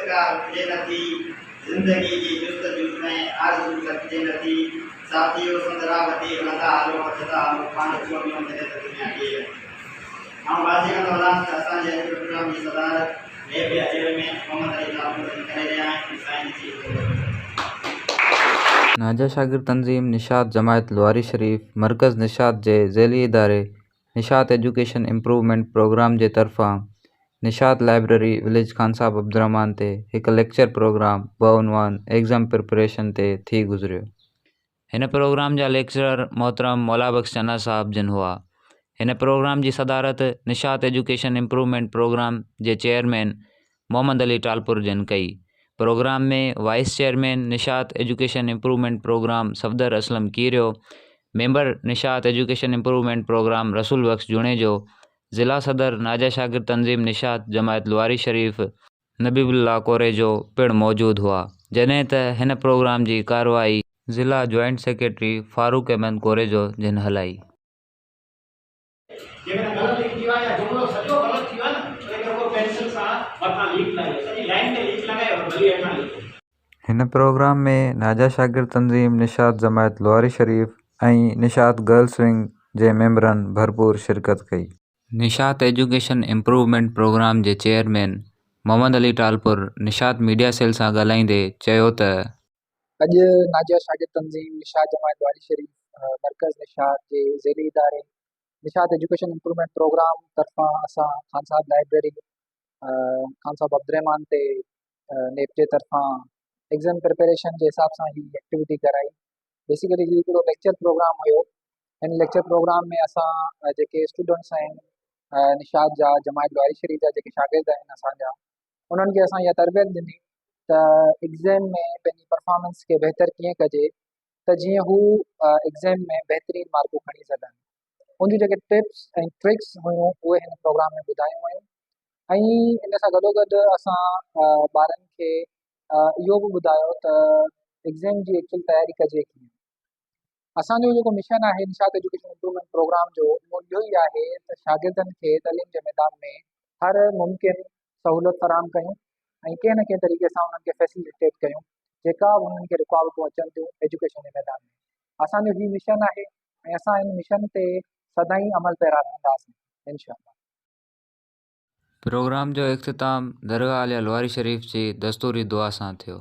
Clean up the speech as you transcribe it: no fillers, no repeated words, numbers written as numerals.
दस्तकार थिए नथी, ज़िंदगी जी जुस्तजू में आरज़ू कटिजे नथी। साथियों संदरा वधी हलंदा हलो वधंदा हलो पाण चोरियों मिले त दुनिया खे। आउं वाज़े कंदो हलां त असांजे अॼु प्रोग्राम जी सदारत मेबे अजमेर में मोहम्मद अली ठाकुर करे रहिया आहिनि। साईं जी नाजा शागिर्द तंज़ीम निशात जमायत लवारी शरीफ मरकज़ निशात जे ज़ैली इदारे निशात एजुकेशन इम्प्रूवमेंट प्रोग्राम जे तरफ़ां Nishat library village Khansahib Abdurrahman ते हिकु लेक्चर प्रोग्राम बउनवान एग्ज़ाम प्रिपरेशन ते थी गुज़रियो। हिन प्रोग्राम जा लेक्चरर मोहतरम मौला बख्श चन्ना साहब जिन हुआ। हिन प्रोग्राम जी सदारत निशात एजुकेशन इम्प्रूवमेंट प्रोग्राम जे चेयरमैन मोहम्मद अली टालपुर जिन कई। प्रोग्राम में vice chairman Nishat education improvement programme Safdar Aslam Keerio, member Nishat education improvement programme Rasool Bakhsh जुणेजो, ज़िला सदर नाजा शागिर्द तंज़ीम निशात जमायत लवारी शरीफ नबीबुल्ला कोरेजो पिण मौजूद हुआ। जॾहिं त हिन प्रोग्राम जी कार्रवाई ज़िला जॉइंट सेक्रेटरी फारूक अहमद कोरेजो जिन हलाई। हिन प्रोग्राम में नाजा शागिर्द तंज़ीम निशात जमायत लवारी शरीफ ऐं निशात गर्ल्स विंग जे मेंबरनि भरपूर शिरकत कई। निशात एजुकेशन इम्प्रूवमेंट प्रोग्राम जे chairman Mohammad Ali Talpur Nishat media cell सां ॻाल्हाईंदे चयो त अॼु नाजा शागिर्द तंज़ीम निशात जमायत लवारी शरीफ मरकज़ निशात जे ज़ैली इदारे निशात एजुकेशन इम्प्रूवमेंट प्रोग्राम तरफ़ां असां खानसाब लाइब्रेरी खानसाब अब्दुर्रहमान ते नेप जे तरफ़ां एग्ज़ाम प्रिपरेशन जे हिसाब सां ही एक्टिविटी कराई। बेसिकली ही हिकिड़ो लेक्चर प्रोग्राम हुयो। हिन लेक्चर प्रोग्राम में असां जेके स्टूडेंट्स आहिनि निशात जा जमायत लवारी शरीफ जा जेके शागिर्द आहिनि असांजा, उन्हनि खे असां इहा तरबियत ॾिनी त एग्ज़ाम में पंहिंजी परफॉर्मेंस खे बहितर कीअं कजे त जीअं हू एग्ज़ाम में बहितरीन मार्कूं खणी सघनि। उन जेके टिप्स ऐं ट्रिक्स हुयूं उहे हिन प्रोग्राम में ॿुधायूं वयूं। ऐं इन सां गॾोगॾु असां ॿारनि खे इहो बि ॿुधायो त एग्ज़ाम जी एक्चुअल तयारी कजे कीअं। असांजो जेको मिशन आहे निशात एजुकेशन इम्प्रूवमेंट प्रोग्राम जो, उहो इहो ई आहे त शागिर्दनि खे तइलीम जे मैदान में हर मुमकिन सहूलियत फराहम कयूं ऐं कंहिं न कंहिं तरीक़े सां उन्हनि खे फैसिलिटेट कयूं जेका बि उन्हनि खे रुकावटूं अचनि थियूं एजुकेशन जे मैदान में। असांजो हीउ मिशन आहे ऐं असां हिन मिशन ते सदाईं अमल पैरा रहंदासीं इंशाअल्लाह। प्रोग्राम जो इख़्तिताम दरगाह आलिया लवारी शरीफ जी दस्तूरी दुआ सां थियो।